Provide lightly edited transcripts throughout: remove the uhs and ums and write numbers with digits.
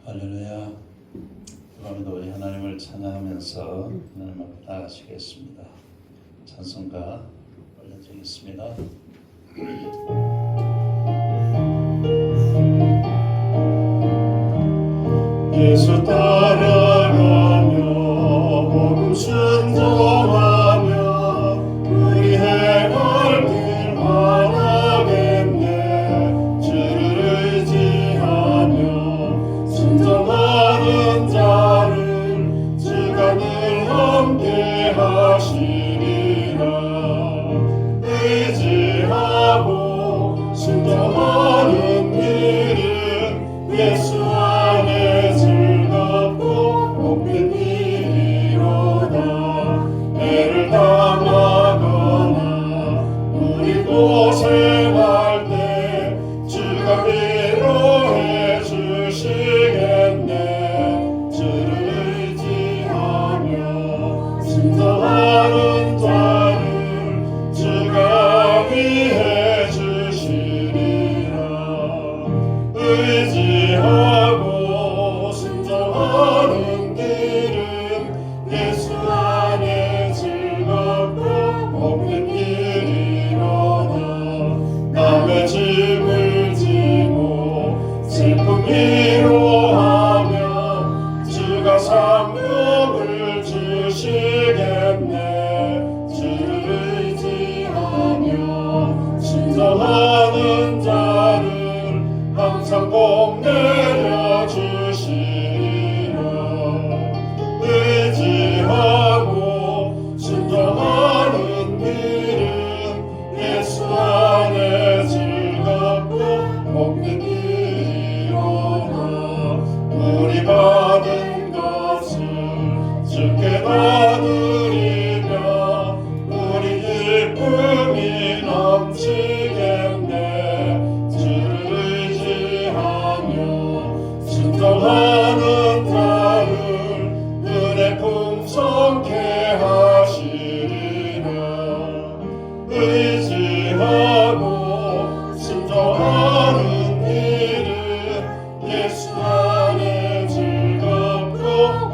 할렐루야. 오늘도 우리 하나님을 찬양하면서 하나님 앞에 나가시겠습니다. 찬송가 올려드리겠습니다. 예수 따라가며 복음 순종하며 우리 행할 길 바라겠네. 주를 의지하며 순종하는 자를 주가 늘 함께 하시리라. 의지하고 순종하는 길은 예수 안에 즐겁고 복된 일이로다. 애를 당하거나 우리 고생할 때 주가 위로해 주시겠네. 주를 의지하며 순종하는 자를 주가 위해 주시리라. 의지하고 순종하는 길은 예수 안에 즐겁고 복된 일이로다. 남의 짐을 지고 슬픔 위로하며 주가 상급을 주시겠네. 주를 의지하며 순종하는 자를 항상 복 내려 주시리라. 의지하고 순종하는 길은 예수 안에 즐겁고 복된 일이로다. 우리 받은 것을 주께 받으리며 우리 기쁨이 넘치겠네. 주를 의지하며 순종하는 자를 은혜 풍성케 하시리라. 의지하고 순종하는 길은 예수 안에 즐겁고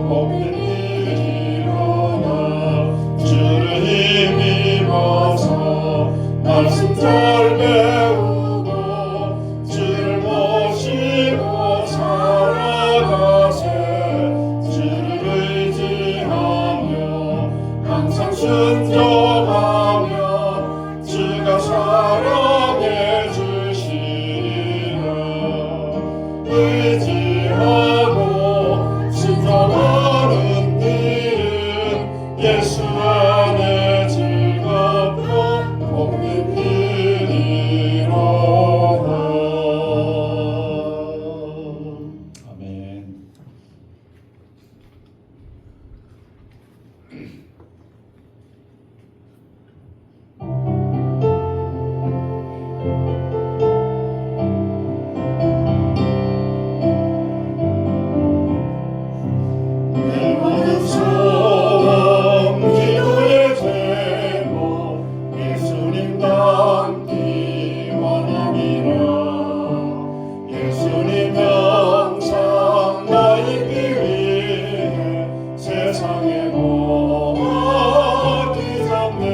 복된 일이로다. 주를 힘입어서 말씀 잘 배우고 주를 모시고 살아가세. 주를 의지하며 항상 순종하며 주가 사랑해 주시리라. 의지하고 순종하는 길은 예수 안에 즐겁고 복된 일이로다. 아멘. 내 모든 소원 기도의 제목 예수님 닮기 원함이라. 예수님 영상 나이기 위해 세상에 모아기 잡네.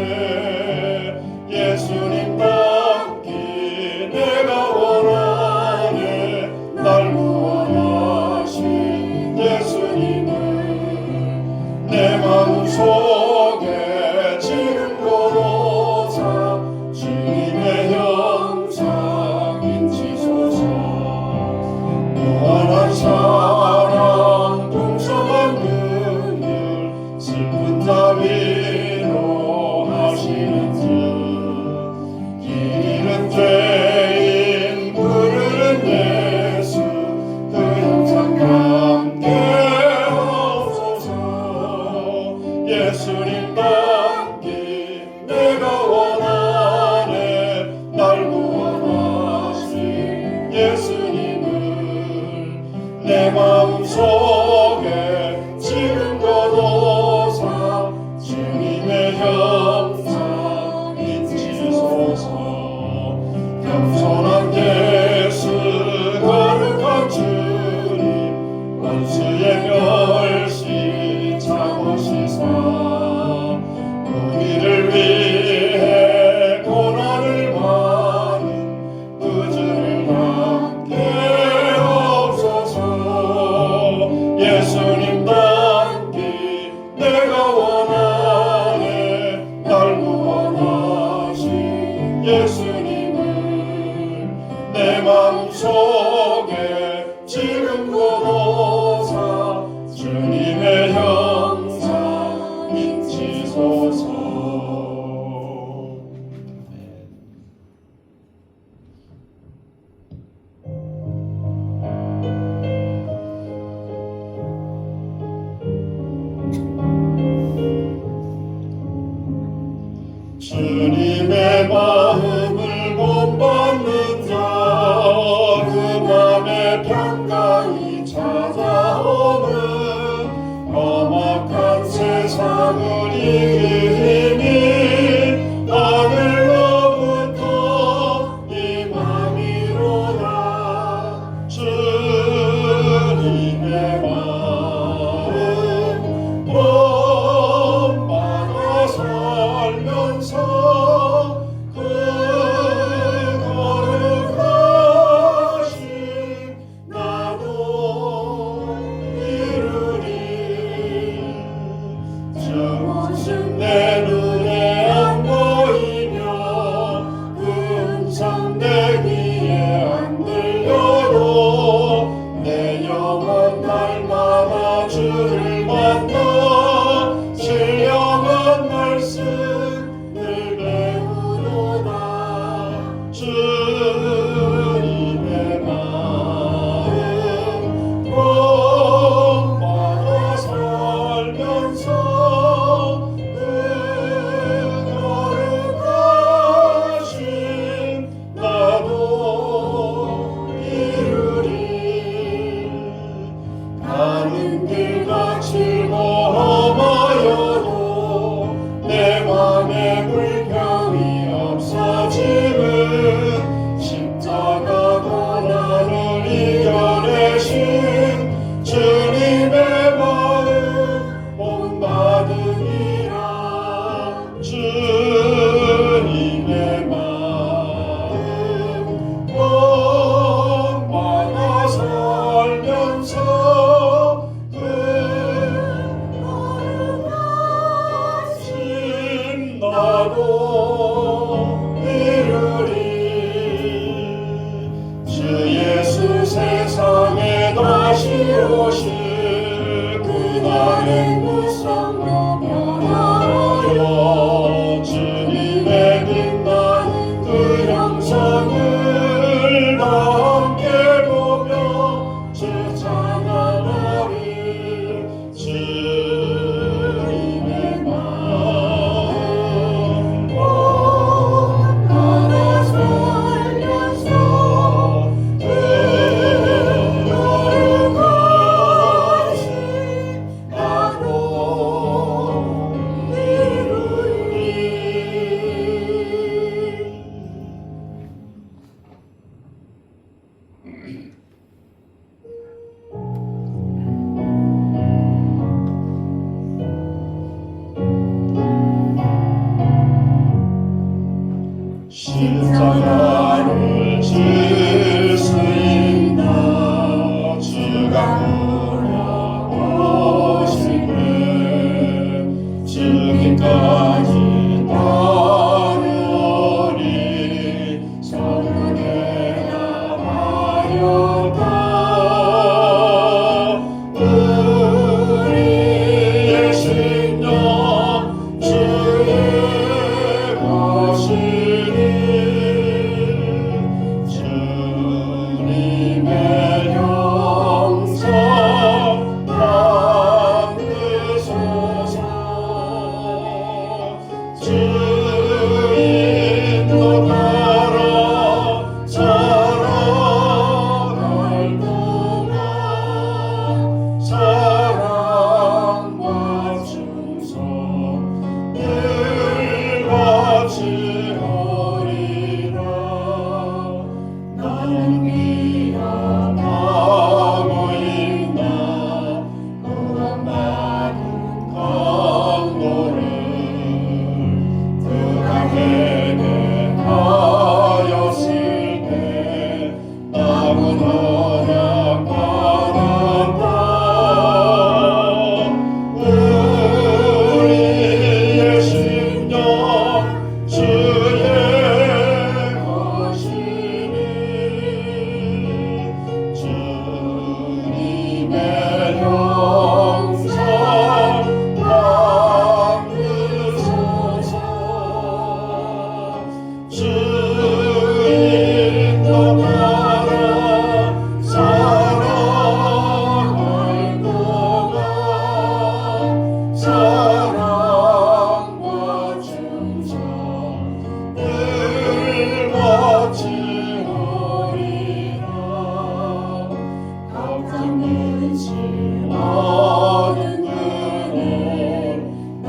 예수님 닮기 내가 원하네. 날 구원하신 예수님을 내 마음속에 지금도 사 주님의 형상 인치소서. 무한한 사랑 풍성한 긍휼 슬픈 자 위로하시는 주. 길 잃은 죄인 부르는 예수 그 형상 함께 예수님 닮기 내가 원하네. 날 구원하신 예수님을 내 마음속에 지금도 사 주님의 형상 인치소서. 겸손한 예수 거룩한 주님 세상을 이기니 하늘로부터 임함이로다. 주님의 마음 본받아 살면서 그 거룩하신 나도 이루리. 주 모습 내 눈에 안 보이며 음성 내 귀에 안 들려도 내 영혼 날마다 주를 만나 신령한 말씀을 배우노다. 주님의 마음 본받아 살면서 그 거룩하신 나도 이루리. 가는 길 거칠고 험하여도 내 맘에 불평이 없어짐은 십자가가 나를 이겨내신 주님의 마음 본받으리라. 주님의 마음 본받아 살면서 그 거룩하신 나도 이루리. 주 예수 세상에 다시 오실 그날의 무성도 변하여 주님의 빛나는 그 형상을 다 함께 보며 주 찬양하리. 주님의 마음 본받아 살면서 그 거룩하신 나도 이루리. 십자가를 질 수 있나 주가 물어보시네. 죽기까지 따르리. 성령의 나가였다. 우리의 신령 주의 것이니 주님의 형상 만드소서. 주인도 따라 살아갈 동안 사랑과 충성 늘 바치오리라. 나는 기억하고 있나 구원받은 강도를 그가 내게 하였을 때 나는 언약 받았다. 우리의 심령 주의 것이니 주님의 형상 만드소서. 주인도 따라 살아갈 동안 사랑과 충성 늘 바치오리라. 걱정 근심 얻은 그는 나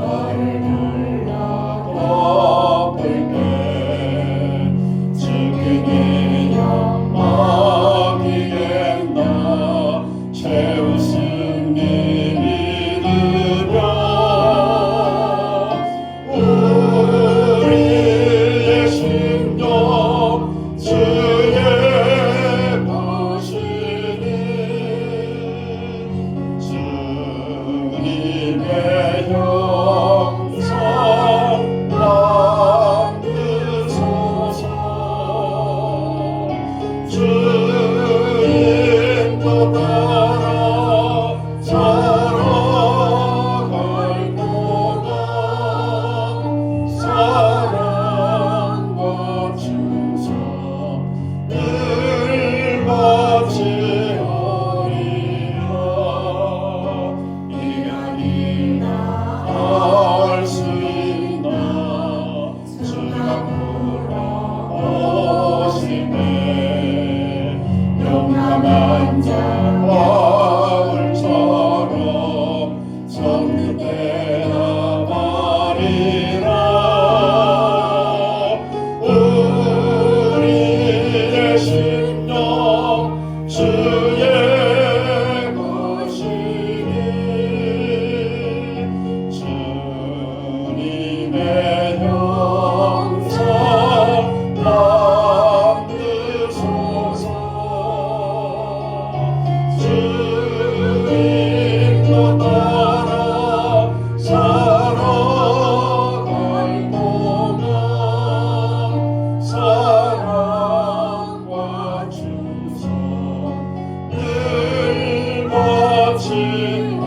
짓노리라.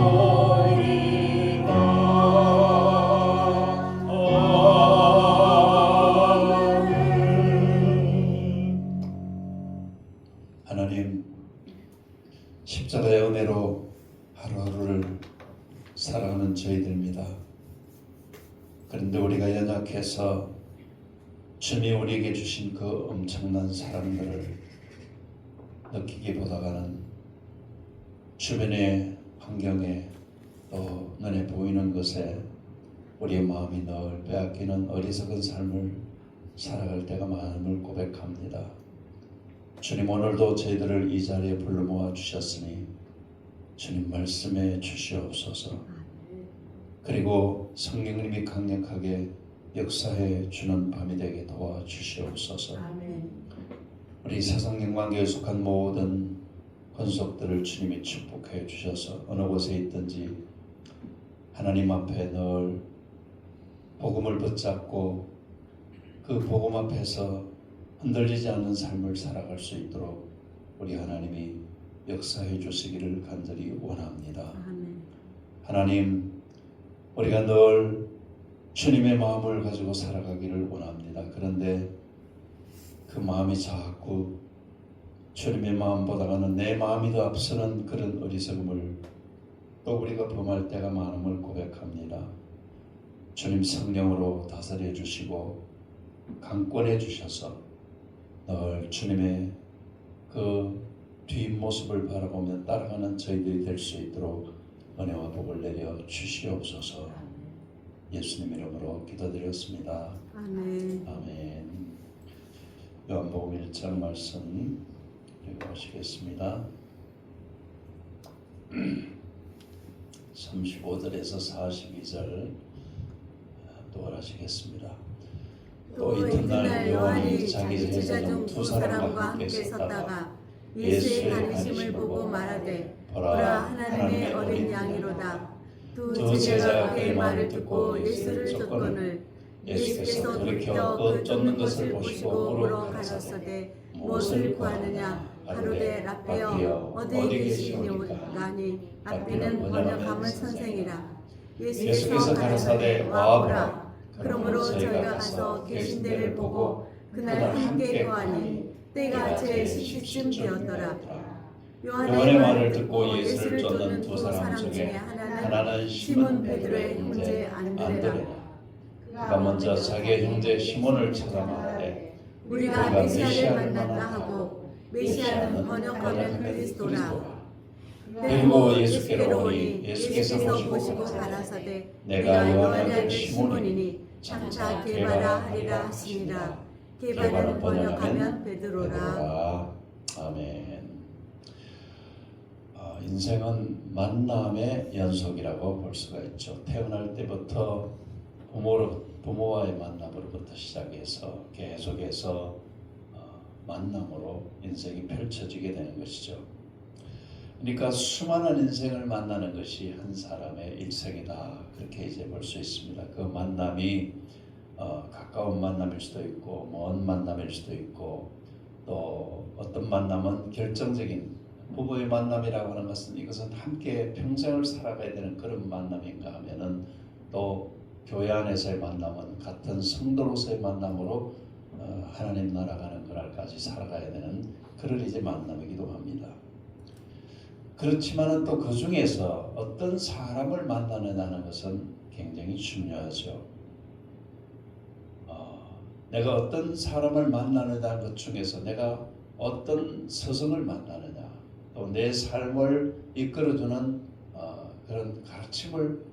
아멘. 하나님, 십자가의 은혜로 하루하루를 살아가는 저희들입니다. 그런데 우리가 연약해서 주님이 우리에게 주신 그 엄청난 사랑들을 느끼기보다는 주변의 환경에 또 눈에 보이는 것에 우리의 마음이 늘 빼앗기는 어리석은 삶을 살아갈 때가 많음을 고백합니다. 주님, 오늘도 저희들을 이 자리에 불러 모아 주셨으니 주님 말씀해 주시옵소서. 그리고 성령님이 강력하게 역사해 주는 밤이 되게 도와 주시옵소서. 우리 사상영광교에 속한 모든 권속들을 주님이 축복해 주셔서 어느 곳에 있든지 하나님 앞에 늘 복음을 붙잡고 그 복음 앞에서 흔들리지 않는 삶을 살아갈 수 있도록 우리 하나님이 역사해 주시기를 간절히 원합니다. 하나님, 우리가 늘 주님의 마음을 가지고 살아가기를 원합니다. 그런데 그 마음이 자꾸 주님의 마음보다는 내 마음이 더 앞서는 그런 어리석음을 또 우리가 범할 때가 많음을 고백합니다. 주님 성령으로 다스려 주시고 강권해 주셔서 늘 주님의 그 뒷모습을 바라보며 따라가는 저희들이 될 수 있도록 은혜와 복을 내려 주시옵소서. 예수님 이름으로 기도드렸습니다. 아멘. 아멘. 요한복음 1장 말씀 읽어보시겠습니다. 35절에서 42절 또하시겠습니다. 또 이튿날 요한이 자기 제자 중 두 사람과 함께 섰다가 예수의 다니심을 보고 말하되 보라, 하나님의 어린 양이로다. 두 제자가 그의 말을 듣고 예수를 쫓거늘 예수께서 돌이켜 그 쫓는 것을 보시고 물어 가셨으되 무엇을 구하느냐? 가로되 라페여 어디에 계시니오라니. 라페는 번역함을 선생이라. 예수께서 가라사대 와보라. 그러므로 저희가 가서 계신 데를 보고 그날 함께 거하니 때가 제 10시쯤 되었더라. 요한의 말을 듣고 예수를 쫓는 두 사람 중에 하나는 시몬 베드로의 형제 안드레라. 그가 먼저 자기의 형제 시몬을 찾아가되 우리가 메시아를 만났다 하고, 메시아는 번역하면 그리스도라. 그리고 예수께로 오니 예수께서 보시고 가라사대 내가 요한의 아들 시몬이니 장차 게바라 하리라 하시니라. 게바는 번역하면 베드로라. 아멘. 인생은 만남의 연속이라고 볼 수가 있죠. 태어날 때부터 부모와의 만남으로부터 시작해서 계속해서 만남으로 인생이 펼쳐지게 되는 것이죠. 그러니까 수많은 인생을 만나는 것이 한 사람의 일생이다, 그렇게 이제 볼 수 있습니다. 그 만남이 가까운 만남일 수도 있고 먼 만남일 수도 있고, 또 어떤 만남은 결정적인 부부의 만남이라고 하는 것은 이것은 함께 평생을 살아가야 되는 그런 만남인가 하면은, 또 교회 안에서의 만남은 같은 성도로서의 만남으로 하나님 나라 가는 그날까지 살아가야 되는 그런 이제 만남이기도 합니다. 그렇지만은 또 그 중에서 어떤 사람을 만나느냐는 것은 굉장히 중요하죠. 내가 어떤 사람을 만나느냐는 것 중에서 내가 어떤 스승을 만나느냐, 또 내 삶을 이끌어주는 그런 가르침을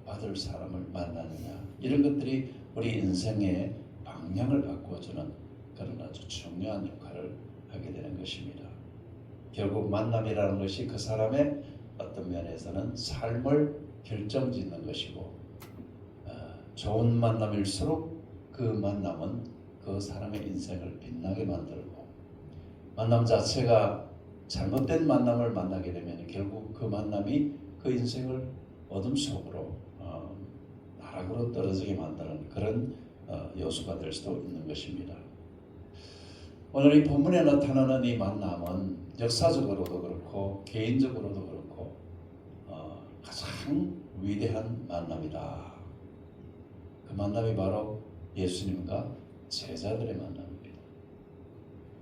받을 사람을 만나느냐, 이런 것들이 우리 인생의 방향을 바꿔주는 그런 아주 중요한 역할을 하게 되는 것입니다. 결국 만남이라는 것이 그 사람의 어떤 면에서는 삶을 결정짓는 것이고, 좋은 만남일수록 그 만남은 그 사람의 인생을 빛나게 만들고, 만남 자체가 잘못된 만남을 만나게 되면 결국 그 만남이 그 인생을 어둠 속으로 나락으로 떨어지게 만드는 그런 요소가 될 수도 있는 것입니다. 오늘 이 본문에 나타나는 이 만남은 역사적으로도 그렇고 개인적으로도 그렇고 가장 위대한 만남이다. 그 만남이 바로 예수님과 제자들의 만남입니다.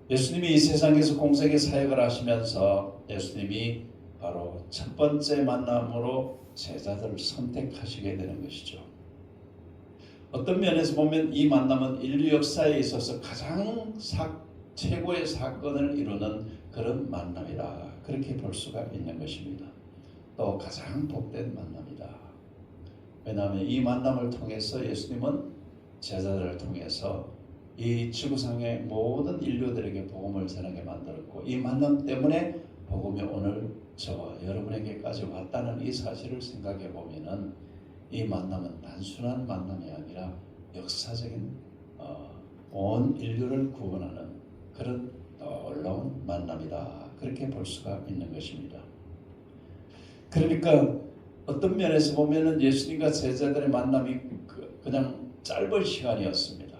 예수님이 이 세상에서 공생의 사역을 하시면서 예수님이 바로 첫 번째 만남으로 제자들을 선택하시게 되는 것이죠. 어떤 면에서 보면 이 만남은 인류 역사에 있어서 가장 최고의 사건을 이루는 그런 만남이다. 그렇게 볼 수가 있는 것입니다. 또 가장 복된 만남이다. 왜냐하면 이 만남을 통해서 예수님은 제자들을 통해서 이 지구상의 모든 인류들에게 복음을 전하게 만들었고, 이 만남 때문에 복음이 오늘 저와 여러분에게까지 왔다는 이 사실을 생각해 보면은 이 만남은 단순한 만남이 아니라 역사적인 온 인류를 구원하는 그런 놀라운 만남이다. 그렇게 볼 수가 있는 것입니다. 그러니까 어떤 면에서 보면은 예수님과 제자들의 만남이 그냥 짧은 시간이었습니다.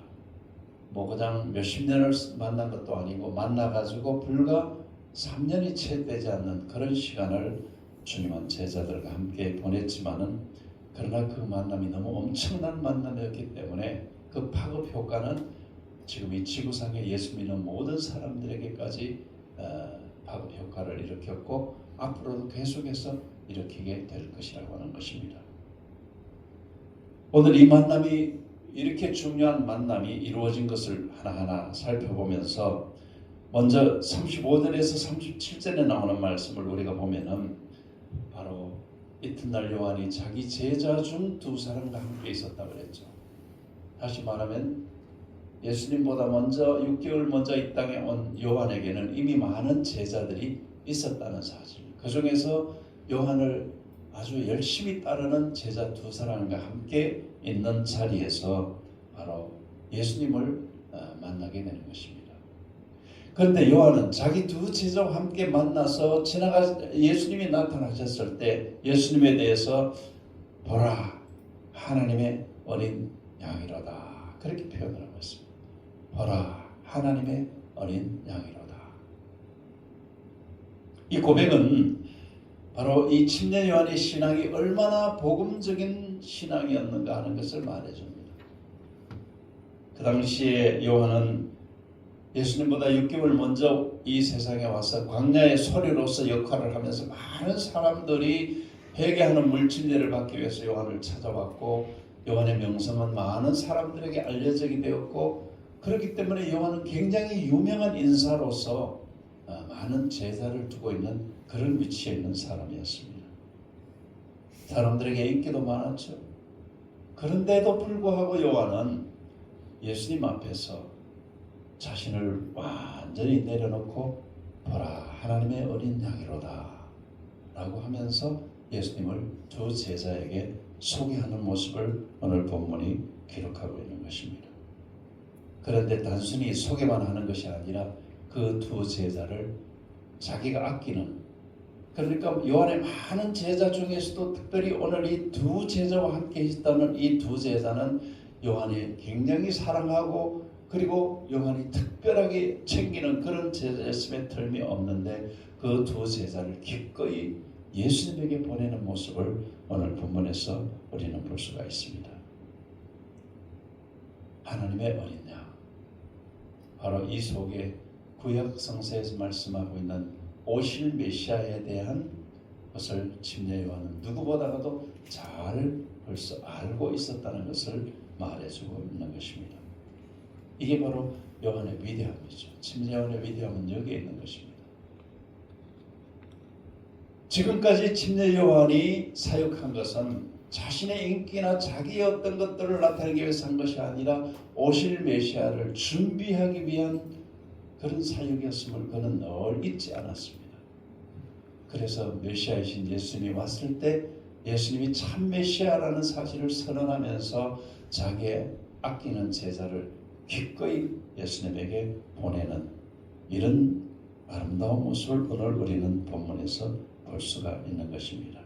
뭐 그냥 몇십 년을 만난 것도 아니고 만나가지고 불과 3년이 채 되지 않는 그런 시간을 주님은 제자들과 함께 보냈지만은, 그러나 그 만남이 너무 엄청난 만남이었기 때문에 그 파급 효과는 지금 이 지구상에 예수 믿는 모든 사람들에게까지 파급 효과를 일으켰고 앞으로도 계속해서 일으키게 될 것이라고 하는 것입니다. 오늘 이 만남이 이렇게 중요한 만남이 이루어진 것을 하나하나 살펴보면서 먼저 35절에서 37절에 나오는 말씀을 우리가 보면은 바로 이튿날 요한이 자기 제자 중 두 사람과 함께 있었다고 그랬죠. 다시 말하면 예수님보다 먼저 6개월 먼저 이 땅에 온 요한에게는 이미 많은 제자들이 있었다는 사실, 그 중에서 요한을 아주 열심히 따르는 제자 두 사람과 함께 있는 자리에서 바로 예수님을 만나게 되는 것입니다. 그런데 요한은 자기 두 제자와 함께 만나서 예수님이 나타나셨을 때 예수님에 대해서 보라, 하나님의 어린 양이로다, 그렇게 표현을 하고 있습니다. 보라, 하나님의 어린 양이로다. 이 고백은 바로 이 침례 요한의 신앙이 얼마나 복음적인 신앙이었는가 하는 것을 말해줍니다. 그 당시에 요한은 예수님보다 6개월 먼저 이 세상에 와서 광야의 소리로서 역할을 하면서 많은 사람들이 회개하는 물침례를 받기 위해서 요한을 찾아왔고, 요한의 명성은 많은 사람들에게 알려지게 되었고, 그렇기 때문에 요한은 굉장히 유명한 인사로서 많은 제자를 두고 있는 그런 위치에 있는 사람이었습니다. 사람들에게 인기도 많았죠. 그런데도 불구하고 요한은 예수님 앞에서 자신을 완전히 내려놓고 보라, 하나님의 어린 양이로다 라고 하면서 예수님을 두 제자에게 소개하는 모습을 오늘 본문이 기록하고 있는 것입니다. 그런데 단순히 소개만 하는 것이 아니라 그 두 제자를 자기가 아끼는, 그러니까 요한의 많은 제자 중에서도 특별히 오늘 이 두 제자와 함께 있다는 이 두 제자는 요한이 굉장히 사랑하고 그리고 요한이 특별하게 챙기는 그런 제자였음에 틀림이 없는데, 그 두 제자를 기꺼이 예수님에게 보내는 모습을 오늘 본문에서 우리는 볼 수가 있습니다. 하나님의 어린 양, 바로 이 속에 구약 성서에서 말씀하고 있는 오실 메시아에 대한 것을 침례 요한은 누구보다도 잘 벌써 알고 있었다는 것을 말해주고 있는 것입니다. 이게 바로 요한의 위대함이죠. 침례 요한의 위대함은 여기에 있는 것입니다. 지금까지 침례 요한이 사역한 것은 자신의 인기나 자기의 어떤 것들을 나타내기 위해서 한 것이 아니라 오실 메시아를 준비하기 위한 그런 사역이었음을 그는 늘 잊지 않았습니다. 그래서 메시아이신 예수님이 왔을 때 예수님이 참 메시아라는 사실을 선언하면서 자기의 아끼는 제자를 기꺼이 예수님에게 보내는 이런 아름다운 모습을 오늘 우리는 본문에서 볼 수가 있는 것입니다.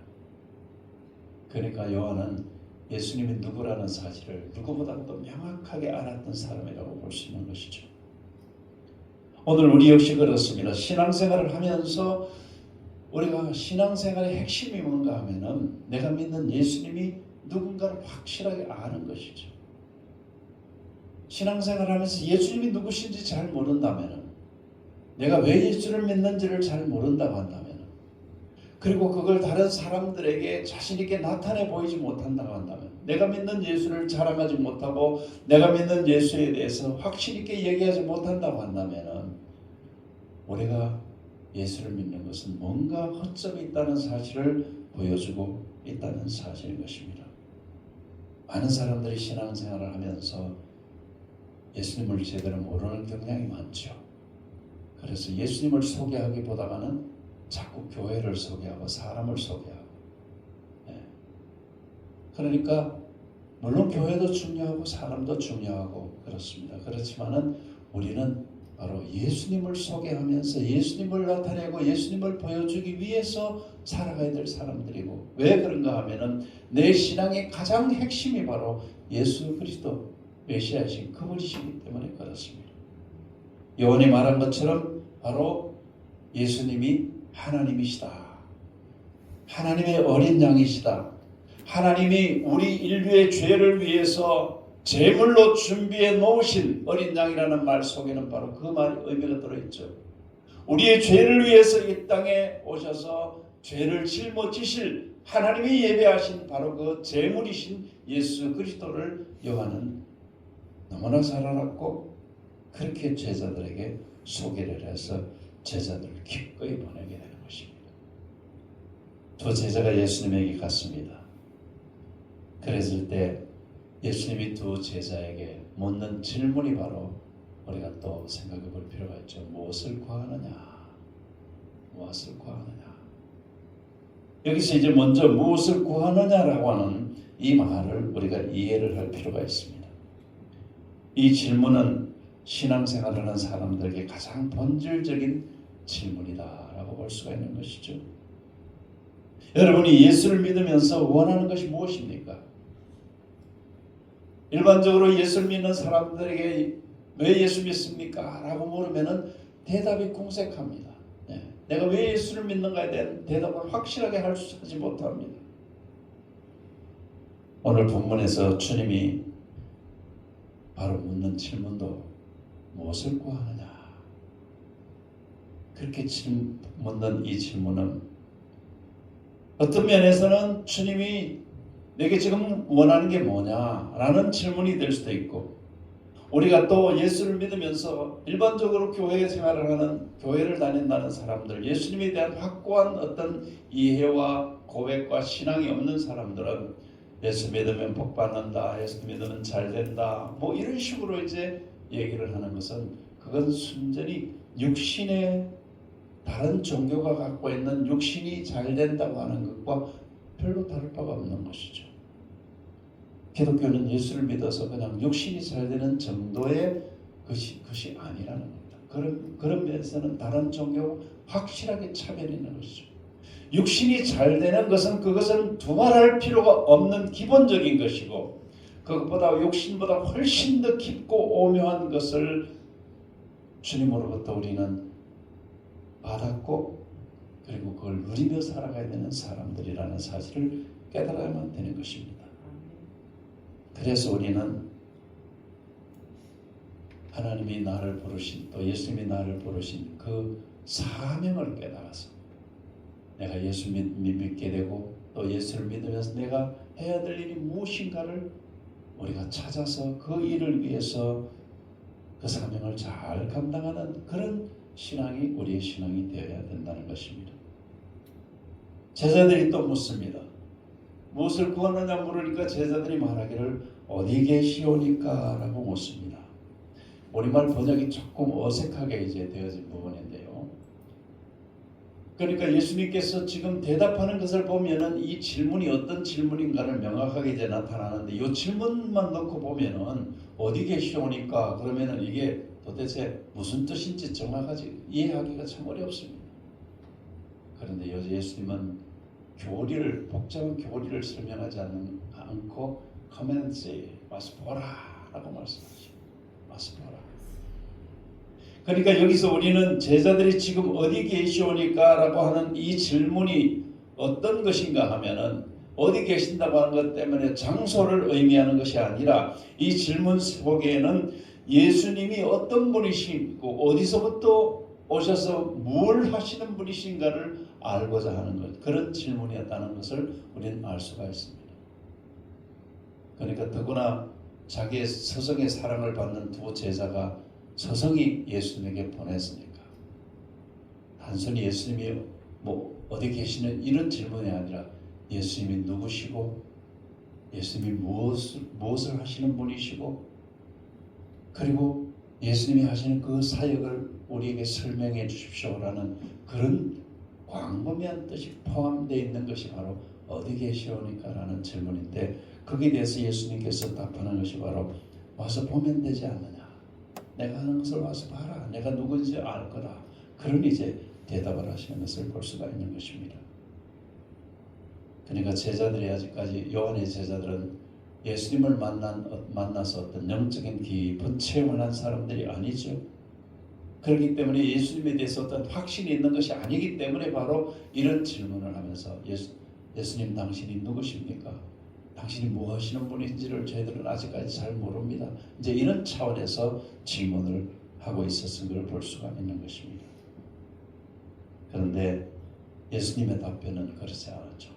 그러니까 요한은 예수님이 누구라는 사실을 누구보다도 명확하게 알았던 사람이라고 볼 수 있는 것이죠. 오늘 우리 역시 그렇습니다. 신앙생활을 하면서 우리가 신앙생활의 핵심이 뭔가 하면은 내가 믿는 예수님이 누군가를 확실하게 아는 것이죠. 신앙생활하면서 예수님이 누구신지 잘 모른다면은, 내가 왜 예수를 믿는지를 잘 모른다고 한다면은, 그리고 그걸 다른 사람들에게 자신 있게 나타내 보이지 못한다고 한다면, 내가 믿는 예수를 자랑하지 못하고 내가 믿는 예수에 대해서 확신 있게 얘기하지 못한다고 한다면은, 우리가 예수를 믿는 것은 뭔가 허점이 있다는 사실을 보여주고 있다는 사실인 것입니다. 많은 사람들이 신앙생활을 하면서 예수님을 제대로 모르는 경향이 많죠. 그래서 예수님을 소개하기보다는 자꾸 교회를 소개하고 사람을 소개하고, 그러니까 물론 교회도 중요하고 사람도 중요하고 그렇습니다. 그렇지만은 우리는 바로 예수님을 소개하면서 예수님을 나타내고 예수님을 보여주기 위해서 살아가야 될 사람들이고, 왜 그런가 하면은 내 신앙의 가장 핵심이 바로 예수 그리스도 메시아이신 그분이시기 때문에 그렇습니다. 요한이 말한 것처럼 바로 예수님이 하나님이시다. 하나님의 어린 양이시다. 하나님이 우리 인류의 죄를 위해서 제물로 준비해 놓으신 어린 양이라는 말 속에는 바로 그 말이 의미가 들어있죠. 우리의 죄를 위해서 이 땅에 오셔서 죄를 짊어지실 하나님이 예배하신 바로 그 제물이신 예수 그리스도를 요한은 너무나 잘 알았고, 그렇게 제자들에게 소개를 해서 제자들을 기꺼이 보내게 되는 것입니다. 두 제자가 예수님에게 갔습니다. 그랬을 때 예수님이 두 제자에게 묻는 질문이 바로 우리가 또 생각해 볼 필요가 있죠. 무엇을 구하느냐? 무엇을 구하느냐? 여기서 이제 먼저 무엇을 구하느냐라고 하는 이 말을 우리가 이해를 할 필요가 있습니다. 이 질문은 신앙생활을 하는 사람들에게 가장 본질적인 질문이다라고 볼 수가 있는 것이죠. 여러분이 예수를 믿으면서 원하는 것이 무엇입니까? 일반적으로 예수를 믿는 사람들에게 왜 예수 믿습니까? 라고 물으면 대답이 궁색합니다. 내가 왜 예수를 믿는가에 대한 대답을 확실하게 하지 못합니다. 오늘 본문에서 주님이 바로 묻는 질문도 무엇을 구하느냐? 그렇게 묻는 이 질문은 어떤 면에서는 주님이 내게 지금 원하는 게 뭐냐라는 질문이 될 수도 있고, 우리가 또 예수를 믿으면서 일반적으로 교회 생활을 하는, 교회를 다닌다는 사람들, 예수님에 대한 확고한 어떤 이해와 고백과 신앙이 없는 사람들은 예수 믿으면 복 받는다, 예수 믿으면 잘 된다, 뭐 이런 식으로 이제 얘기를 하는 것은, 그건 순전히 육신의 다른 종교가 갖고 있는 육신이 잘 된다고 하는 것과 별로 다를 바가 없는 것이죠. 기독교는 예수를 믿어서 그냥 육신이 잘 되는 정도의 것이 아니라는 겁니다. 그런 면에서는 다른 종교와 확실하게 차별이 있는 것이죠. 육신이 잘 되는 것은 그것은 두말할 필요가 없는 기본적인 것이고, 그것보다 육신보다 훨씬 더 깊고 오묘한 것을 주님으로부터 우리는 받았고, 그리고 그걸 누리며 살아가야 되는 사람들이라는 사실을 깨달아야만 되는 것입니다. 그래서 우리는 하나님이 나를 부르신, 또 예수님이 나를 부르신 그 사명을 깨달아서 내가 예수 믿게 되고, 또 예수를 믿으면서 내가 해야 될 일이 무엇인가를 우리가 찾아서 그 일을 위해서 그 사명을 잘 감당하는 그런 신앙이 우리의 신앙이 되어야 된다는 것입니다. 제자들이 또 묻습니다. 무엇을 구하느냐 물으니까 제자들이 말하기를 어디 계시오니까 라고 묻습니다. 우리말 번역이 조금 어색하게 이제 되어진 부분인데요. 그러니까 예수님께서 지금 대답하는 것을 보면은 이 질문이 어떤 질문인가를 명확하게 이제 나타나는데, 이 질문만 넣고 보면은 어디 계시오니까 그러면은 이게 도대체 무슨 뜻인지 정확하게 이해하기가 참 어렵습니다. 그런데 예수님은 복잡한 교리를 설명하지 않고 come and see, 와서 보라 라고 말씀하시죠. 와서 보라. 그러니까 여기서 우리는 제자들이 지금 어디 계시오니까 라고 하는 이 질문이 어떤 것인가 하면은 어디 계신다고 하는 것 때문에 장소를 의미하는 것이 아니라 이 질문 속에는 예수님이 어떤 분이시고 어디서부터 오셔서 뭘 하시는 분이신가를 알고자 하는 것, 그런 질문이었다는 것을 우리는 알 수가 있습니다. 그러니까 더구나 자기의 스승의 사랑을 받는 두 제자가 스승이 예수님에게 보냈으니까 단순히 예수님이 뭐 어디 계시는 이런 질문이 아니라 예수님이 누구시고 예수님이 무엇을 하시는 분이시고 그리고 예수님이 하시는 그 사역을 우리에게 설명해 주십시오라는 그런 광범위한 뜻이 포함되어 있는 것이 바로 어디 계시오니까 라는 질문인데, 거기에 대해서 예수님께서 답하는 것이 바로 와서 보면 되지 않느냐, 내가 하는 것을 와서 봐라, 내가 누구인지 알 거다, 그런 이제 대답을 하시는 것을 볼 수가 있는 것입니다. 그러니까 제자들이 아직까지, 요한의 제자들은 예수님을 만나서 어떤 영적인 깊은 체험을 한 사람들이 아니죠. 그렇기 때문에 예수님에 대해서 어떤 확신이 있는 것이 아니기 때문에 바로 이런 질문을 하면서 예수님 당신이 누구십니까? 당신이 뭐 하시는 분인지를 저희들은 아직까지 잘 모릅니다. 이제 이런 차원에서 질문을 하고 있었던 걸 볼 수가 있는 것입니다. 그런데 예수님의 답변은 그렇지 않았죠.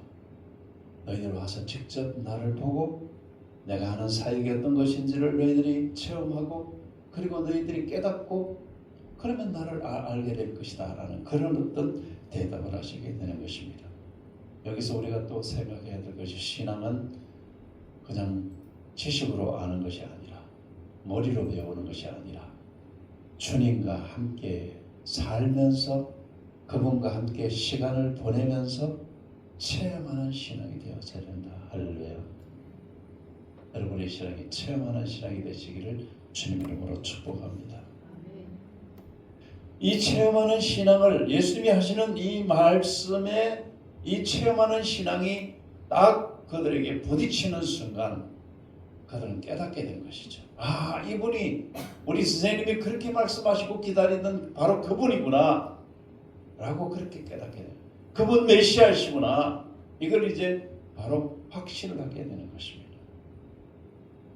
너희들 와서 직접 나를 보고 내가 하는 사역이 어떤 것인지를 너희들이 체험하고 그리고 너희들이 깨닫고 그러면 나를 알게 될 것이다 라는 그런 어떤 대답을 하시게 되는 것입니다. 여기서 우리가 또 생각해야 될 것이, 신앙은 그냥 지식으로 아는 것이 아니라 머리로 배우는 것이 아니라 주님과 함께 살면서 그분과 함께 시간을 보내면서 체험하는 신앙이 되어져야 된다. 할렐루야. 여러분의 신앙이 체험하는 신앙이 되시기를 주님 이름으로 축복합니다. 이 체험하는 신앙을, 예수님이 하시는 이 말씀에 이 체험하는 신앙이 딱 그들에게 부딪히는 순간 그들은 깨닫게 된 것이죠. 아, 이분이 우리 선생님이 그렇게 말씀하시고 기다리던 바로 그분이구나 라고 그렇게 깨닫게 돼요. 그분 메시아이시구나, 이걸 이제 바로 확신을 하게 되는 것입니다.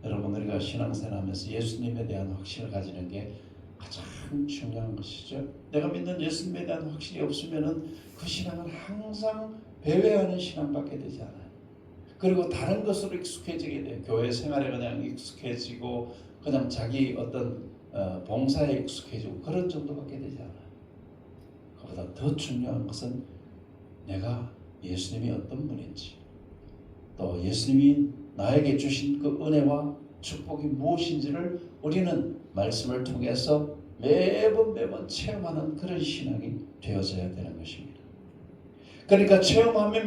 여러분, 우리가 신앙생활하면서 예수님에 대한 확신을 가지는 게 가장 중요한 것이죠. 내가 믿는 예수님에 대한 확신이 없으면 그 신앙은 항상 배회하는 신앙밖에 되지 않아요. 그리고 다른 것으로 익숙해지게 돼요. 교회 생활에 그냥 익숙해지고 그냥 자기 어떤 봉사에 익숙해지고 그런 정도밖에 되지 않아요. 그보다 더 중요한 것은 내가 예수님이 어떤 분인지, 또 예수님이 나에게 주신 그 은혜와 축복이 무엇인지를 우리는 말씀을 통해서 매번 체험하는 그런 신앙이 되어져야 되는 것입니다. 그러니까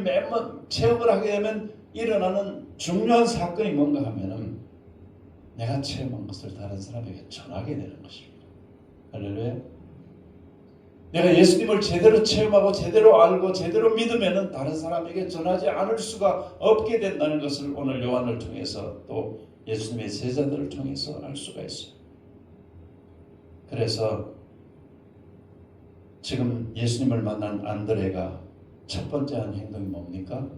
매번 체험을 하게 되면 일어나는 중요한 사건이 뭔가 하면은 내가 체험한 것을 다른 사람에게 전하게 되는 것입니다. 할렐루야. 내가 예수님을 제대로 체험하고 제대로 알고 제대로 믿으면은 다른 사람에게 전하지 않을 수가 없게 된다는 것을 오늘 요한을 통해서 또 예수님의 제자들을 통해서 알 수가 있어요. 그래서 지금 예수님을 만난 안드레가 첫 번째 한 행동이 뭡니까?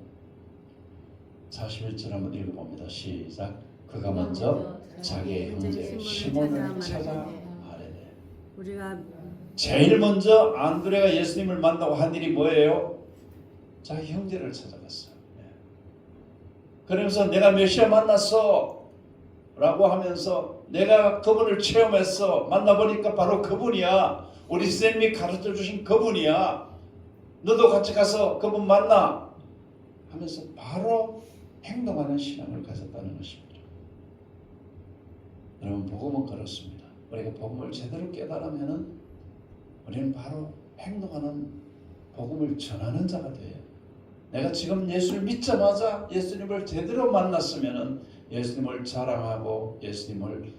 41절 한번 읽어봅니다. 시작. 그가 먼저 자기의 형제 시몬을 찾아 아뢰되. 우리가 제일 먼저 안드레가 예수님을 만나고 한 일이 뭐예요? 자기 형제를 찾아갔어요. 그러면서 내가 메시아 만났어 라고 하면서 내가 그분을 체험했어, 만나보니까 바로 그분이야, 우리 선생님이 가르쳐 주신 그분이야, 너도 같이 가서 그분 만나 하면서 바로 행동하는 신앙을 가졌다는 것입니다. 여러분, 복음은 그렇습니다. 우리가 복음을 제대로 깨달으면 우리는 바로 행동하는, 복음을 전하는 자가 돼요. 내가 지금 예수를 믿자마자 예수님을 제대로 만났으면 예수님을 자랑하고 예수님을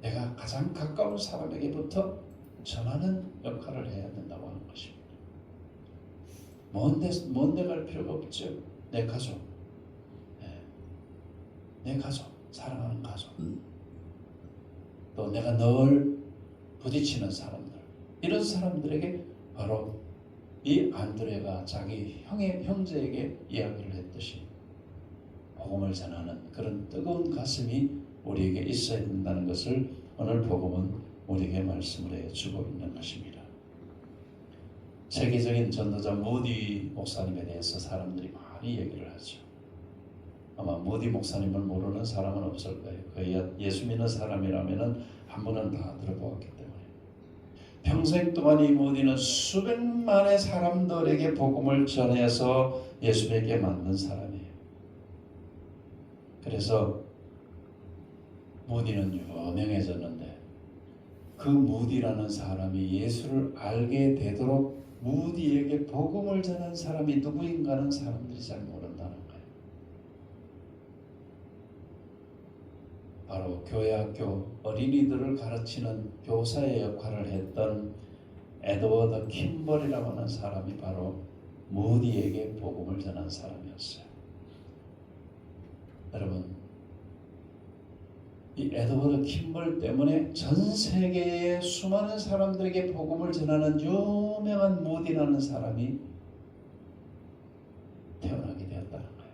내가 가장 가까운 사람에게부터 전하는 역할을 해야 된다고 하는 것입니다. 먼데 갈 필요가 없죠. 내 가족, 내 가족, 사랑하는 가족, 또 내가 늘 부딪히는 사람들, 이런 사람들에게 바로 이 안드레가 자기 형제에게 이야기를 했듯이 복음을 전하는 그런 뜨거운 가슴이 우리에게 있어야 된다는 것을 오늘 복음은 우리에게 말씀을 해주고 있는 것입니다. 세계적인 전도자 무디 목사님에 대해서 사람들이 많이 얘기를 하죠. 아마 무디 목사님을 모르는 사람은 없을 거예요. 거의 예수 믿는 사람이라면 한 번은 다 들어보았기 때문에. 평생 동안 이 무디는 수백만의 사람들에게 복음을 전해서 예수 믿게 만든 사람이에요. 그래서 무디는 유명해졌는데 그 무디라는 사람이 예수를 알게 되도록 무디에게 복음을 전한 사람이 누구인가는 사람들이 잘 모른다는 거예요. 바로 교회학교 어린이들을 가르치는 교사의 역할을 했던 에드워드 킴벌이라고 하는 사람이 바로 무디에게 복음을 전한 사람이었어요. 여러분, 이 에드워드 킴벌 때문에 전 세계의 수많은 사람들에게 복음을 전하는 유명한 무디라는 사람이 태어나게 되었다는 거예요.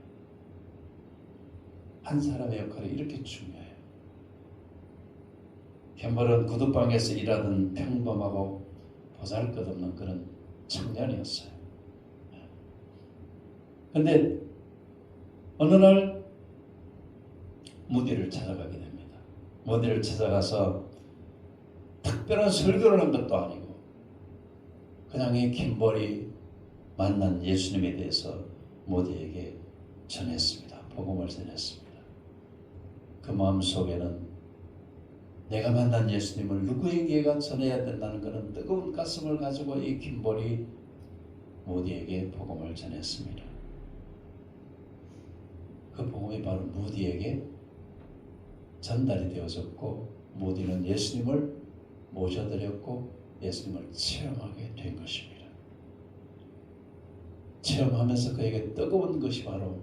한 사람의 역할이 이렇게 중요해요. 킴벌은 구두방에서 일하던 평범하고 보잘것없는 그런 청년이었어요. 그런데 어느 날 무디를 찾아가게 됩니다. 무디를 찾아가서 특별한 설교를 한 것도 아니고 그냥 이 킴벌이 만난 예수님에 대해서 무디에게 전했습니다. 복음을 전했습니다. 그 마음속에는 내가 만난 예수님을 누구에게가 전해야 된다는 그런 뜨거운 가슴을 가지고 이 킴벌이 무디에게 복음을 전했습니다. 그 복음이 바로 무디에게 전달이 되어졌고 무디는 예수님을 모셔드렸고 예수님을 체험하게 된 것입니다. 체험하면서 그에게 뜨거운 것이 바로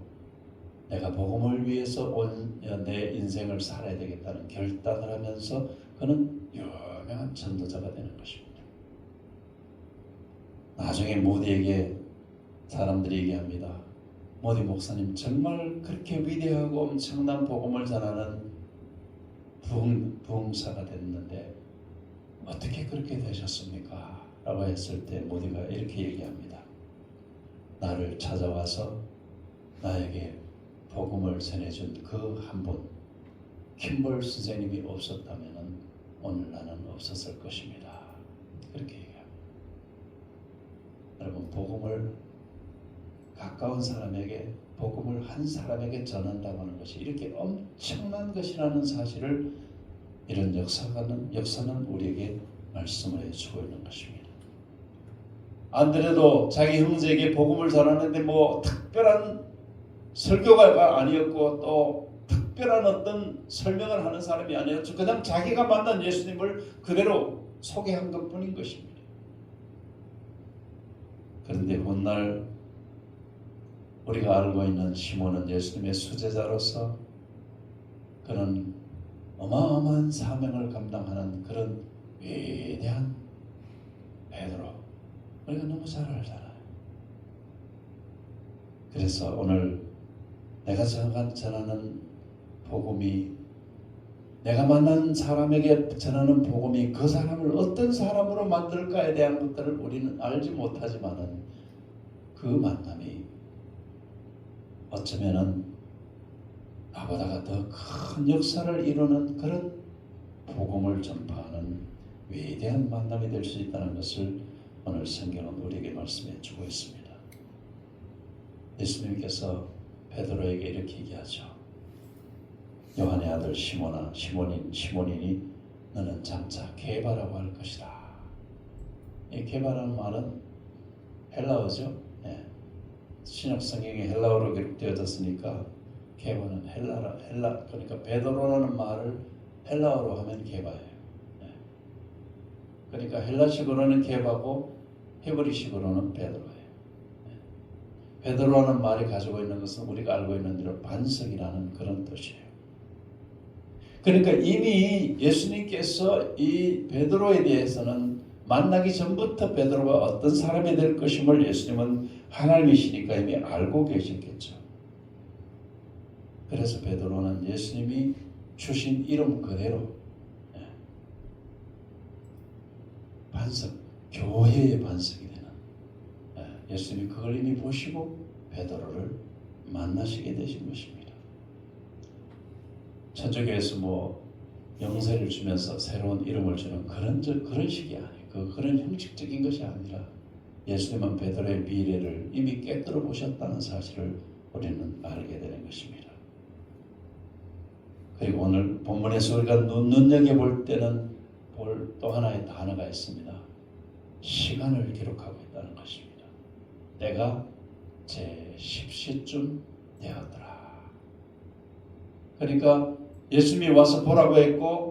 내가 복음을 위해서 온 내 인생을 살아야 되겠다는 결단을 하면서 그는 유명한 전도자가 되는 것입니다. 나중에 무디에게 사람들이 얘기합니다. 무디 목사님 정말 그렇게 위대하고 엄청난 복음을 전하는 부흥사가 됐는데 어떻게 그렇게 되셨습니까? 라고 했을 때 무디가 이렇게 얘기합니다. 나를 찾아와서 나에게 복음을 전해준 그 한 분, 킴벌 선생님이 없었다면 오늘 나는 없었을 것입니다. 그렇게 얘기합니다. 여러분, 복음을 가까운 사람에게, 복음을 한 사람에게 전한다고 하는 것이 이렇게 엄청난 것이라는 사실을 이런 역사는 우리에게 말씀을 해주고 있는 것입니다. 안드레도 자기 형제에게 복음을 전하는데 뭐 특별한 설교가 아니었고 또 특별한 어떤 설명을 하는 사람이 아니었죠. 그냥 자기가 만난 예수님을 그대로 소개한 것뿐인 것입니다. 그런데 훗날 우리가 알고 있는 시몬은 예수님의 수제자로서 그런 어마어마한 사명을 감당하는 그런 위대한 베드로, 우리가 너무 잘 알잖아요. 그래서 오늘 내가 전하는 복음이, 내가 만난 사람에게 전하는 복음이 그 사람을 어떤 사람으로 만들까에 대한 것들을 우리는 알지 못하지만은 그 만남이 어쩌면은 나보다가 더 큰 역사를 이루는 그런 복음을 전파하는 위대한 만남이 될 수 있다는 것을 오늘 성경은 우리에게 말씀해 주고 있습니다. 예수님께서 베드로에게 이렇게 얘기하죠. 요한의 아들 시몬아, 시몬이니 너는 장차 게바라고 할 것이다. 이 게바라는 말은 헬라어죠. 네. 신약 성경에 헬라어로 기록되어졌으니까 게바는 헬라, 그러니까 베드로라는 말을 헬라어로 하면 게바예요. 네. 그러니까 헬라식으로는 게바고 히브리식으로는 베드로예요. 베드로라는 말이 가지고 있는 것은 우리가 알고 있는 대로 반석이라는 그런 뜻이에요. 그러니까 이미 예수님께서 이 베드로에 대해서는 만나기 전부터 베드로가 어떤 사람이 될 것임을 예수님은 하나님이시니까 이미 알고 계셨겠죠. 그래서 베드로는 예수님이 주신 이름 그대로 반석, 교회의 반석이 되는 예수님이 그걸 이미 보시고 베드로를 만나시게 되신 것입니다. 천주교에서 영세를 주면서 새로운 이름을 주는 그런 식이 아니에요. 그런 형식적인 것이 아니라 예수님은 베드로의 미래를 이미 꿰뚫어 보셨다는 사실을 우리는 알게 되는 것입니다. 그리고 오늘 본문에서 우리가 눈여겨볼 때는 볼 또 하나의 단어가 있습니다. 시간을 기록하고 있다는 것입니다. 때가 제 10시쯤 되었더라. 그러니까 예수님이 와서 보라고 했고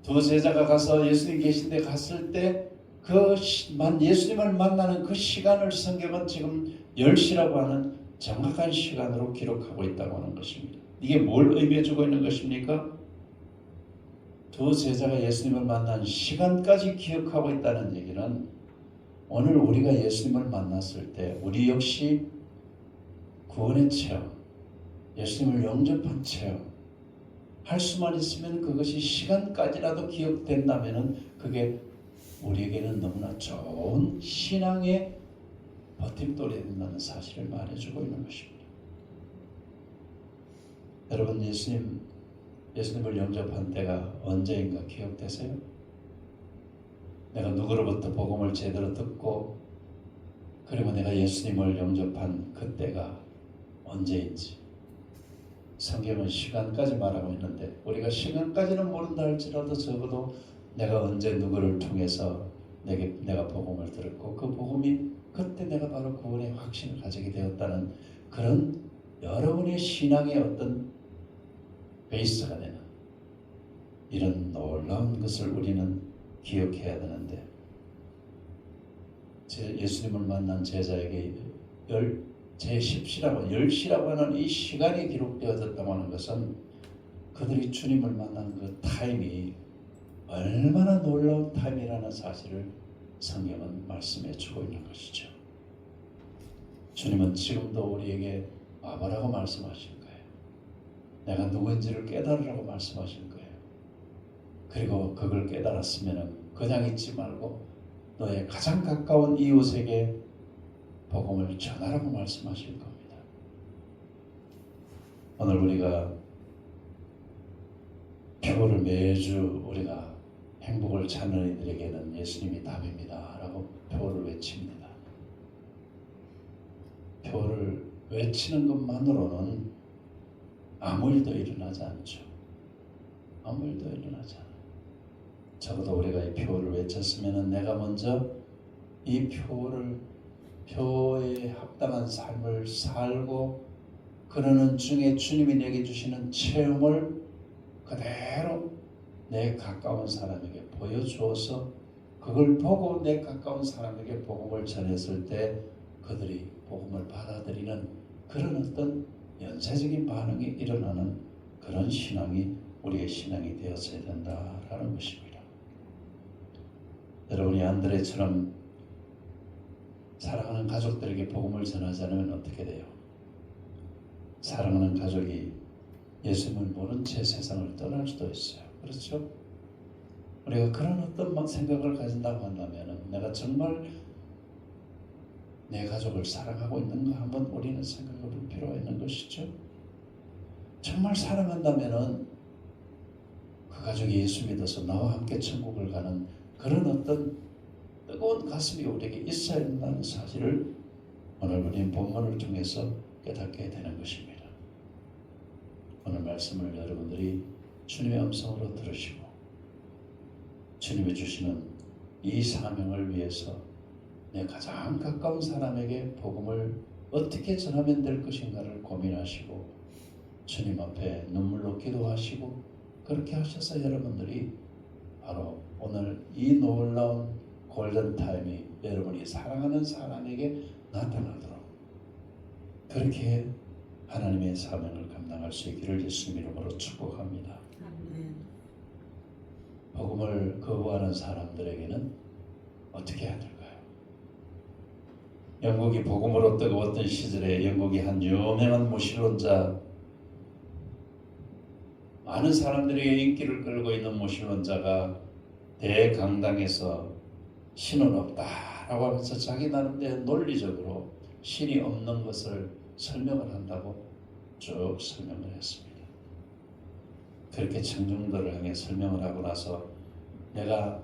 두 제자가 가서 예수님 계신 데 갔을 때 예수님을 만나는 그 시간을 성경은 지금 10시라고 하는 정확한 시간으로 기록하고 있다고 하는 것입니다. 이게 뭘 의미해 주고 있는 것입니까? 두 제자가 예수님을 만난 시간까지 기억하고 있다는 얘기는 오늘 우리가 예수님을 만났을 때 우리 역시 구원의 체험, 예수님을 영접한 체험 할 수만 있으면 그것이 시간까지라도 기억된다면 그게 우리에게는 너무나 좋은 신앙의 버팀돌이 된다는 사실을 말해주고 있는 것입니다. 여러분 예수님을 영접한 때가 언제인가 기억되세요? 내가 누구로부터 복음을 제대로 듣고 그리고 내가 예수님을 영접한 그때가 언제인지 성경은 시간까지 말하고 있는데 우리가 시간까지는 모른다 할지라도 적어도 내가 언제 누구를 통해서 내가 복음을 들었고 그 복음이 그때 내가 바로 구원의 확신을 가지게 되었다는 그런 여러분의 신앙의 어떤 베이스가 되는 이런 놀라운 것을 우리는 기억해야 되는데 예수님을 만난 제자에게 제10시라고 10시라고 하는 이 시간이 기록되어졌다고 하는 것은 그들이 주님을 만난 그 타임이 얼마나 놀라운 타임이라는 사실을 성경은 말씀해 주고 있는 것이죠. 주님은 지금도 우리에게 와보라고 말씀하실 거예요. 내가 누구인지를 깨달으라고 말씀하실 거예요. 그리고 그걸 깨달았으면 그냥 있지 말고 너의 가장 가까운 이웃에게 복음을 전하라고 말씀하실 겁니다. 오늘 우리가 표를 매주 우리가 행복을 찾는 이들에게는 예수님이 답입니다 라고 표를 외칩니다. 표를 외치는 것만으로는 아무 일도 일어나지 않죠. 아무 일도 일어나지 않아요. 적어도 우리가 이 표를 외쳤으면 내가 먼저 이 표에 합당한 삶을 살고 그러는 중에 주님이 내게 주시는 체험을 그대로 내 가까운 사람에게 보여주어서 그걸 보고 내 가까운 사람에게 복음을 전했을 때 그들이 복음을 받아들이는 그런 어떤 연쇄적인 반응이 일어나는 그런 신앙이 우리의 신앙이 되어져야 된다라는 것입니다. 여러분이 안드레처럼 사랑하는 가족들에게 복음을 전하지 않으면 어떻게 돼요? 사랑하는 가족이 예수님을 모른 채 세상을 떠날 수도 있어요. 그렇죠? 우리가 그런 어떤 생각을 가진다고 한다면 내가 정말 내 가족을 사랑하고 있는가 한번 우리는 생각해 볼 필요가 있는 것이죠. 정말 사랑한다면 그 가족이 예수 믿어서 나와 함께 천국을 가는 그런 어떤 뜨거운 가슴이 우리에게 있어야 한다는 사실을 오늘 우리는 본문을 통해서 깨닫게 되는 것입니다. 오늘 말씀을 여러분들이 주님의 음성으로 들으시고 주님이 주시는 이 사명을 위해서 내 가장 가까운 사람에게 복음을 어떻게 전하면 될 것인가를 고민하시고 주님 앞에 눈물로 기도하시고 그렇게 하셔서 여러분들이 바로 오늘 이 놀라운 골든타임이 여러분이 사랑하는 사람에게 나타나도록 그렇게 하나님의 사명을 감당할 수 있기를 예수님 이름으로 축복합니다. 아멘. 복음을 거부하는 사람들에게는 어떻게 해야 될까요? 영국이 복음으로 뜨거웠던 시절에 영국이 한 유명한 무신론자, 많은 사람들에게 인기를 끌고 있는 무신론자가 대강당에서 신은 없다라고 하면서 자기 나름대로 논리적으로 신이 없는 것을 설명을 한다고 쭉 설명을 했습니다. 그렇게 청중들을 향해 설명을 하고 나서 내가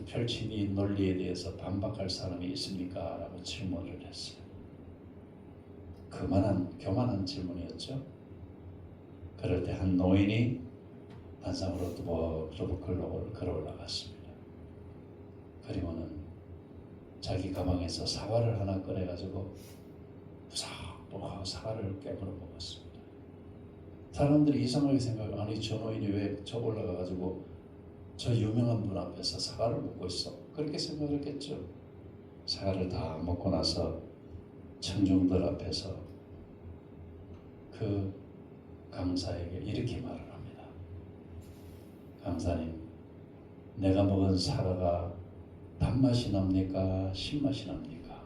펼친 이 논리에 대해서 반박할 사람이 있습니까? 라고 질문을 했어요. 교만한 질문이었죠. 그럴 때 한 노인이 단상으로 두벅두벅 걸어 올라갔습니다. 그리고는 자기 가방에서 사과를 하나 꺼내가지고 부삭부삭 사과를 깨물어 먹었습니다. 사람들이 이상하게 생각해요. 아니 저 노인이 왜 저 올라가가지고 저 유명한 분 앞에서 사과를 먹고 있어? 그렇게 생각을 했겠죠. 사과를 다 먹고 나서 청중들 앞에서 그 강사에게 이렇게 말을 합니다. 강사님, 내가 먹은 사과가 단맛이 납니까? 신맛이 납니까?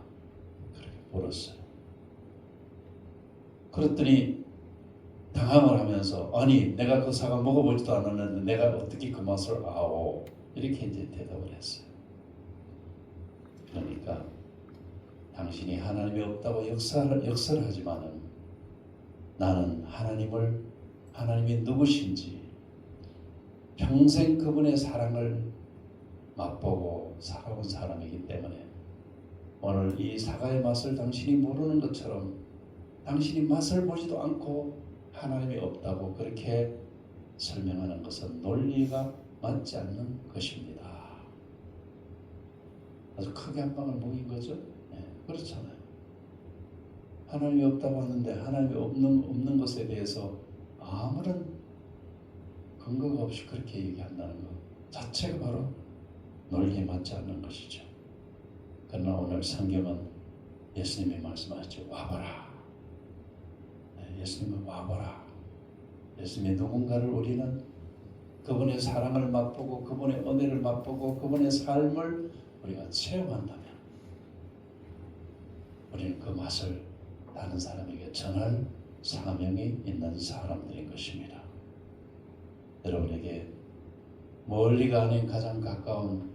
그렇게 물었어요. 그랬더니 당황을 하면서 아니 내가 그 사과 먹어보지도 않았는데 내가 어떻게 그 맛을 아오? 이렇게 이제 대답을 했어요. 그러니까 당신이 하나님이 없다고 역설을 하지만은 나는 하나님이 누구신지 평생 그분의 사랑을 맛보고 살아온 사람이기 때문에 오늘 이 사과의 맛을 당신이 모르는 것처럼 당신이 맛을 보지도 않고 하나님이 없다고 그렇게 설명하는 것은 논리가 맞지 않는 것입니다. 아주 크게 한 방을 먹인 거죠. 그렇잖아요. 하나님이 없다고 하는데 하나님이 없는 것에 대해서 아무런 근거가 없이 그렇게 얘기한다는 것 자체가 바로 논리에 맞지 않는 것이죠. 그러나 오늘 성경은 예수님이 말씀하셨죠. 와보라. 예수님은 와보라. 예수님의 누군가를 우리는 그분의 사랑을 맛보고 그분의 은혜를 맛보고 그분의 삶을 우리가 체험한다면 우리는 그 맛을 다른 사람에게 전할 사명이 있는 사람들인 것입니다. 여러분에게 멀리가 아닌 가장 가까운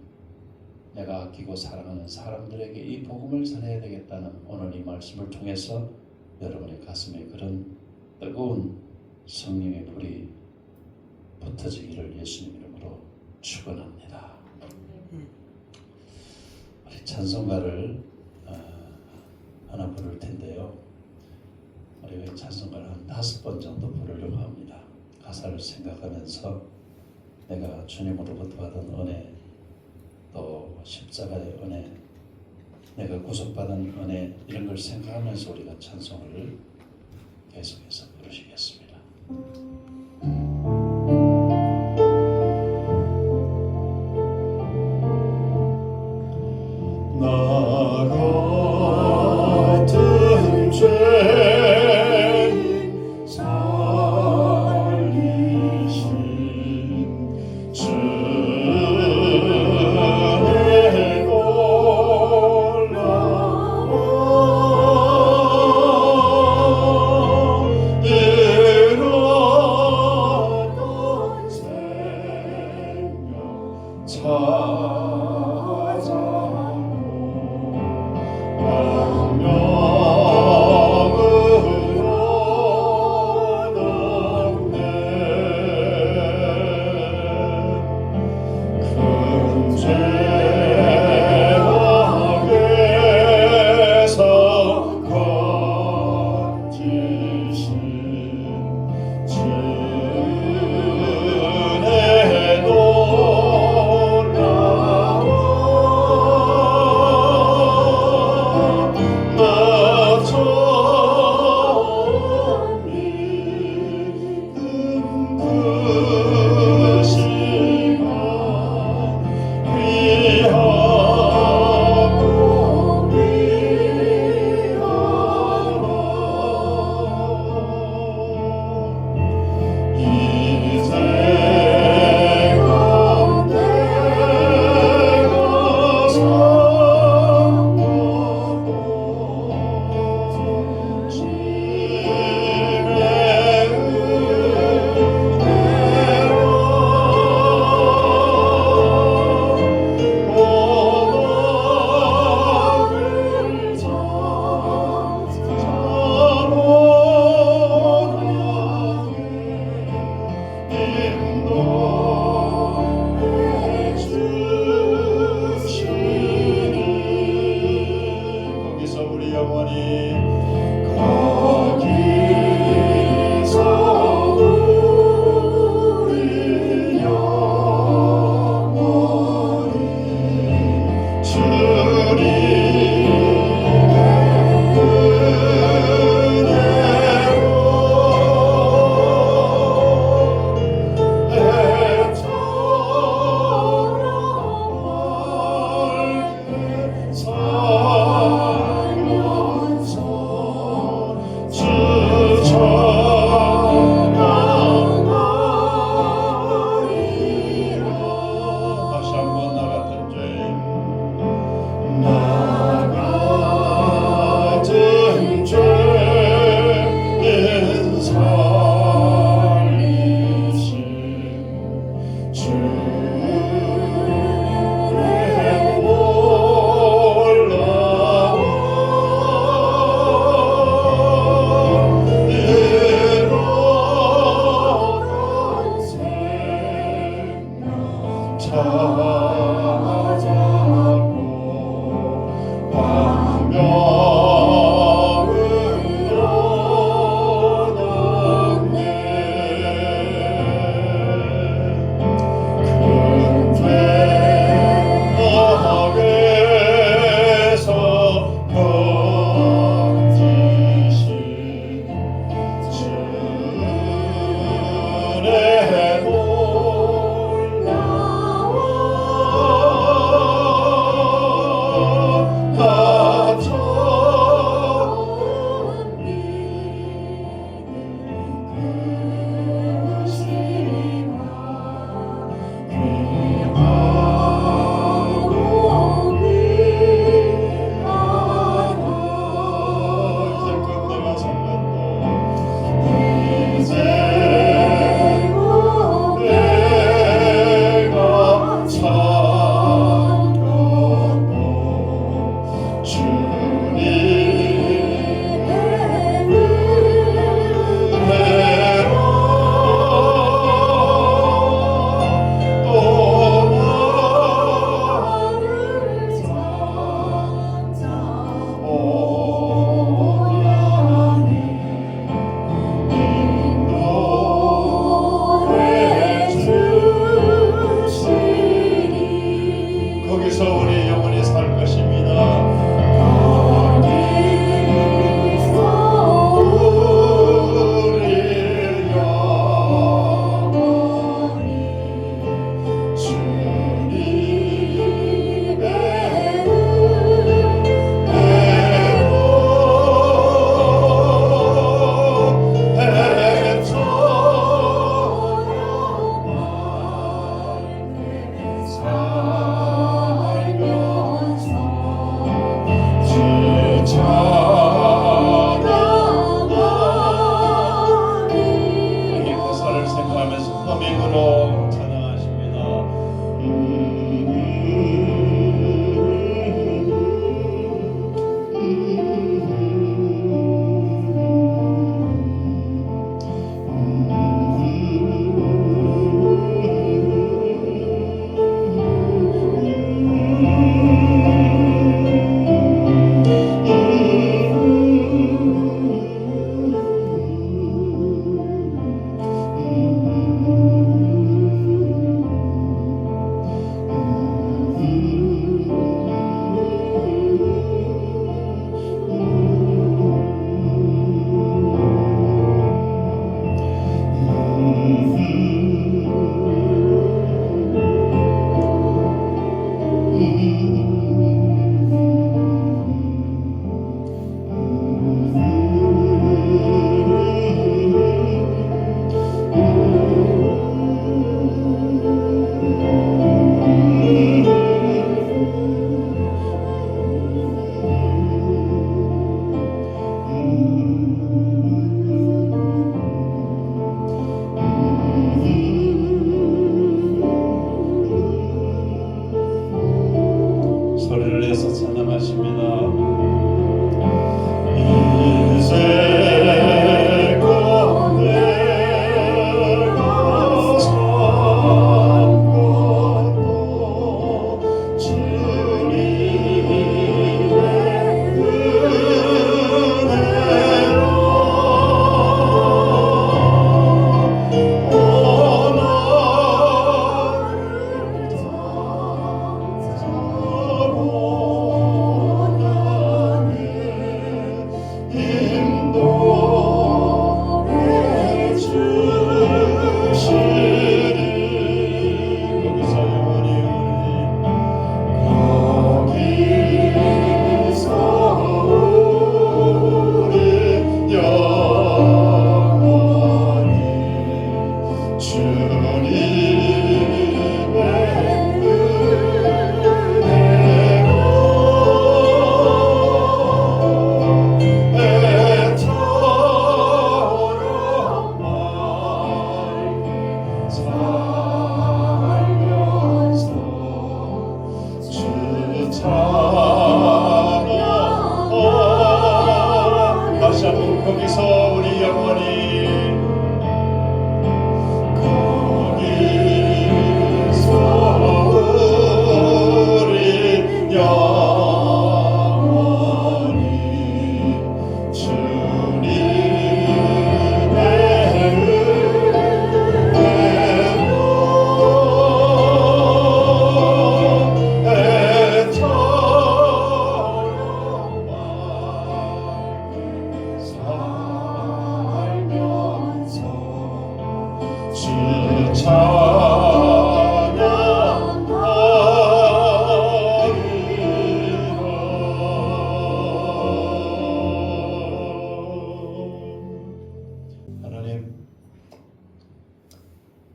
내가 아끼고 사랑하는 사람들에게 이 복음을 전해야 되겠다는 오늘 이 말씀을 통해서 여러분의 가슴에 그런 뜨거운 성령의 불이 붙어지기를 예수님 이름으로 축원합니다. 우리 찬송가를 하나 부를 텐데요. 우리 찬송가를 한 5번 정도 부르려고 합니다. 가사를 생각하면서 내가 주님으로부터 받은 은혜, 또 십자가의 은혜, 내가 구속받은 은혜 이런 걸 생각하면서 우리가 찬송을 계속해서 부르시겠습니다. 나 같은 죄인 살리신 주의 놀라워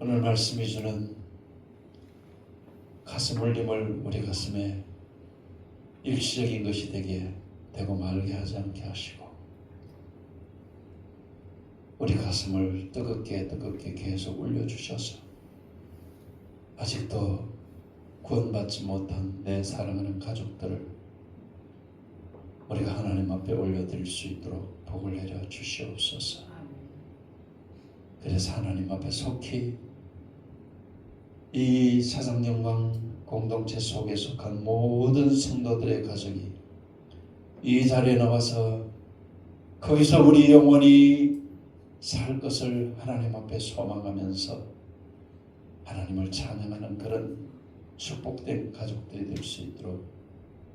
오늘 말씀이 주는 가슴 울림을 우리 가슴에 일시적인 것이 되고 말게 하지 않게 하시고 우리 가슴을 뜨겁게 계속 울려주셔서 아직도 구원받지 못한 내 사랑하는 가족들을 우리가 하나님 앞에 올려드릴 수 있도록 복을 내려 주시옵소서. 그래서 하나님 앞에 속히 이 사상영광 공동체 속에 속한 모든 성도들의 가족이 이 자리에 나와서 거기서 우리 영원히 살 것을 하나님 앞에 소망하면서 하나님을 찬양하는 그런 축복된 가족들이 될 수 있도록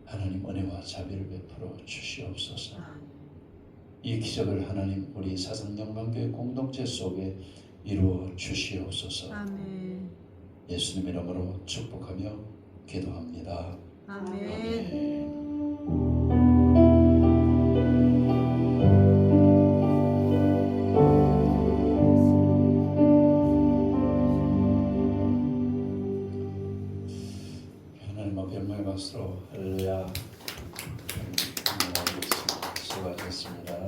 하나님 은혜와 자비를 베풀어 주시옵소서. 이 기적을 하나님 우리 사상영광교회 공동체 속에 이루어 주시옵소서. 아멘. 예수님 이름으로 축복하며 기도합니다. 아멘. 하나님 앞에 영광의 박수로 할렐루야. 수고하셨습니다.